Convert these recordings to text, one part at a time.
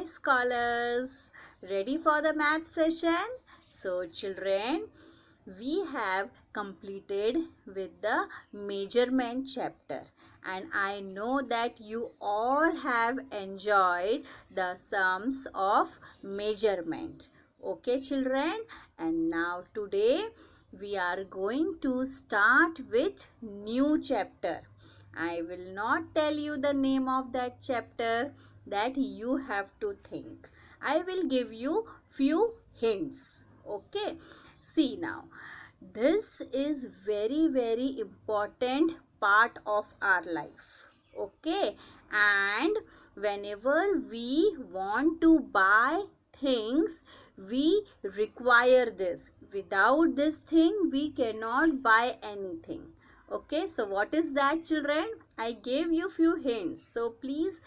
Hi scholars, ready for the math session? So children, we have completed with the measurement chapter and I know that you all have enjoyed the sums of measurement. Okay children, and now today we are going to start with new chapter. I will not tell you the name of that chapter, that you have to think. I will give you few hints. Okay. See now. This is very important part of our life. Okay. And whenever we want to buy things, we require this. Without this thing, we cannot buy anything. Okay, so what is that children? I gave you few hints. So please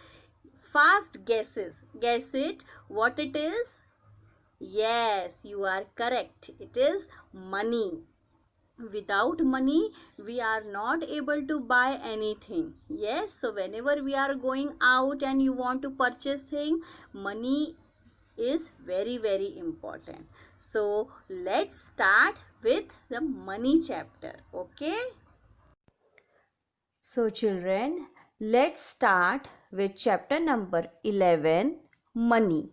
fast guesses. Guess it. What it is? Yes, you are correct. It is money. Without money, we are not able to buy anything. Yes, so whenever we are going out and you want to purchase thing, money is very important. So let's start with the money chapter. Okay. So children, let's start with chapter number 11, money.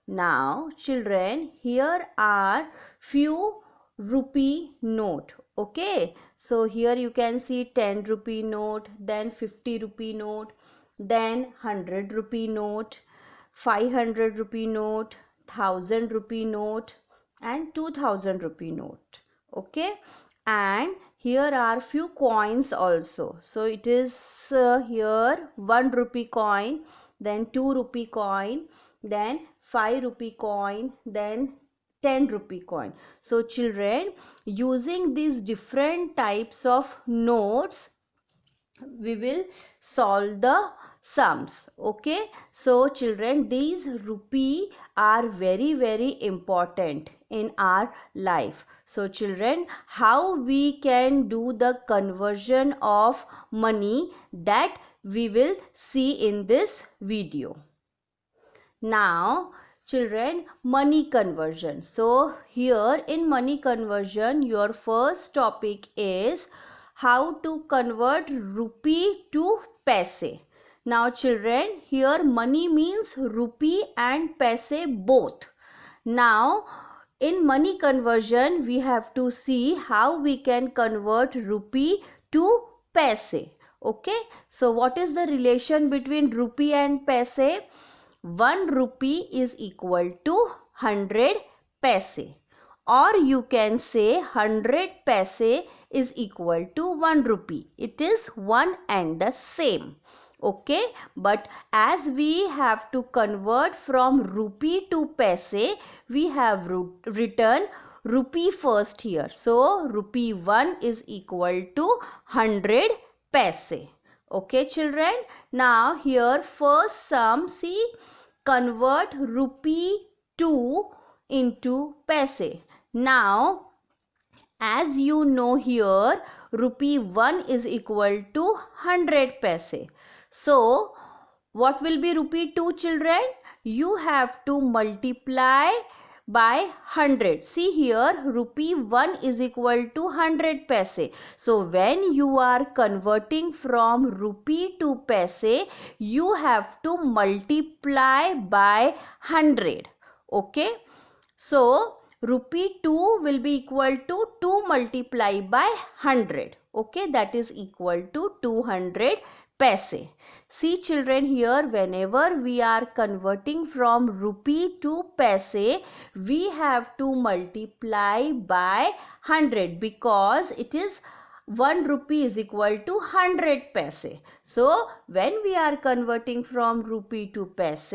Now children, here are few rupee note. Okay, so here you can see 10 rupee note, then 50 rupee note, then 100 rupee note, 500 rupee note, 1000 rupee note and 2000 rupee note. Okay, and here are few coins also. So it is here 1 rupee coin, then 2 rupee coin, then 5 rupee coin, then 10 rupee coin. So children, using these different types of notes, we will solve the sums. Okay, so children, these rupee are very important in our life. So children, how we can do the conversion of money, that we will see in this video. Now children, money conversion. So here in money conversion, your first topic is how to convert rupee to paise. Now children, here money means rupee and paise both. Now in money conversion, we have to see how we can convert rupee to paise. Okay, so what is the relation between rupee and paise? 1 rupee is equal to 100 paise, or you can say 100 paise is equal to 1 rupee. It is one and the same. Okay, but as we have to convert from rupee to paise, we have written rupee first here. So rupee 1 is equal to 100 paise. Okay children, now here first sum, see, convert rupee 2 into paise. Now as you know here, rupee 1 is equal to 100 paise. So what will be rupee 2 children? You have to multiply by 100. See here, rupee 1 is equal to 100 paise. So when you are converting from rupee to paise, you have to multiply by 100. Okay. So rupee 2 will be equal to 2 multiplied by 100. Okay, that is equal to 200 paise. See children, here whenever we are converting from rupee to paise, we have to multiply by 100 because it is 1 rupee is equal to 100 paise. So when we are converting from rupee to paise,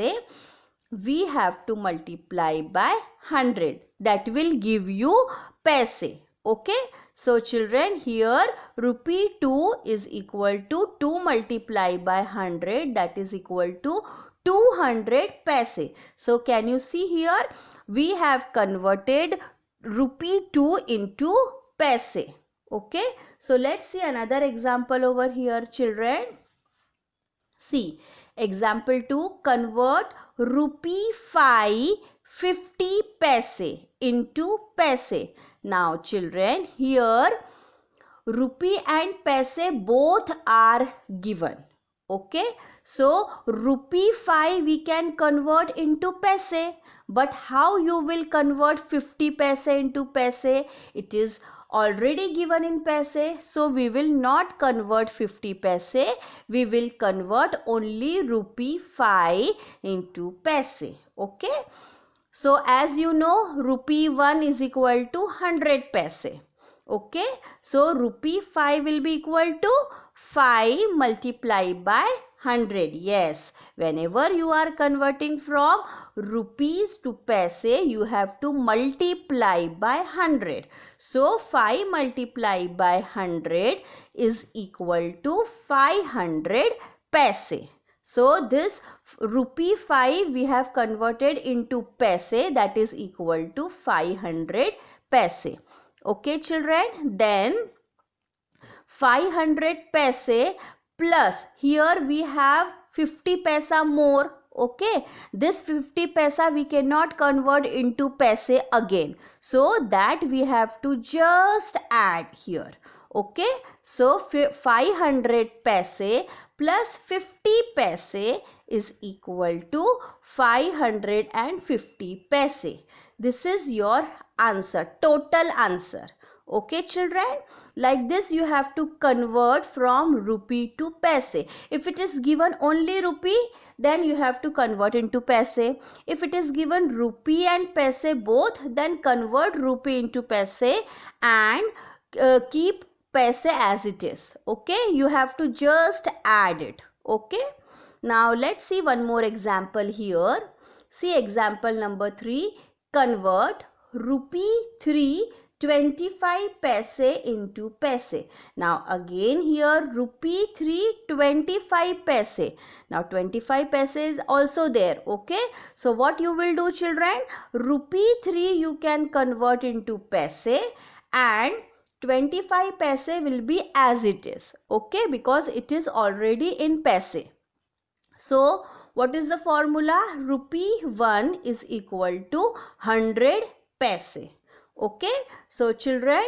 we have to multiply by 100. That will give you paise. Okay. So children, here rupee 2 is equal to 2 multiplied by 100, that is equal to 200 paise. So can you see here, we have converted rupee 2 into paise. Okay. So let's see another example over here children. See, Example 2, convert rupee 5 50 paise into paise. Now children, here rupee and paise both are given. Okay, so rupee 5 we can convert into paise, but how you will convert 50 paise into paise? It is already given in paise, so we will not convert 50 paise, we will convert only rupee 5 into paise. Okay, so as you know, rupee 1 is equal to 100 paise. Okay, so rupee 5 will be equal to 5 multiplied by 100. Yes, whenever you are converting from rupees to paise, you have to multiply by 100. So 5 multiplied by 100 is equal to 500 paise. So this rupee 5 we have converted into paise, that is equal to 500 paise. Okay children, then 500 paise plus here we have 50 paisa more. Okay, this 50 paisa we cannot convert into paise again, so that we have to just add here. Okay, so 500 paise plus 50 paise is equal to 550 paise. This is your answer, total answer. Okay children, like this you have to convert from rupee to paise. If it is given only rupee, then you have to convert into paise. If it is given rupee and paise both, then convert rupee into paise and keep paise as it is. Okay, you have to just add it. Okay, now let's see one more example here. See example number 3, convert rupee 3 25 paise into paise. Now again here rupee 3 25 paise. Now 25 paise is also there. Okay, so what you will do children, rupee 3 you can convert into paise and 25 paise will be as it is. Okay, because it is already in paise. So what is the formula? Rupee 1 is equal to 100 paise. Okay, so children,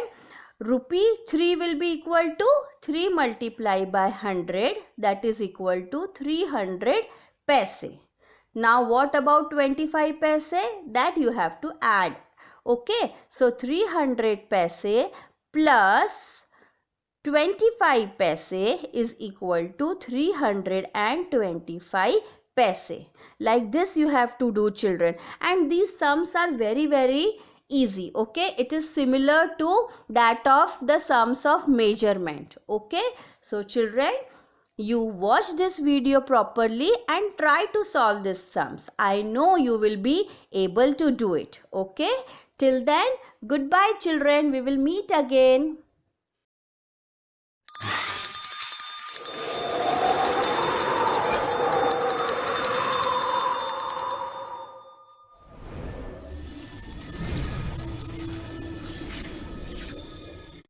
rupee 3 will be equal to 3 multiplied by 100, that is equal to 300 paise. Now what about 25 paise? That you have to add. Okay, so 300 paise plus 25 paise is equal to 325 paise. Like this you have to do children, and these sums are very easy. Okay, it is similar to that of the sums of measurement. Okay, so children, you watch this video properly and try to solve these sums. I know you will be able to do it. Okay, till then, goodbye children, we will meet again.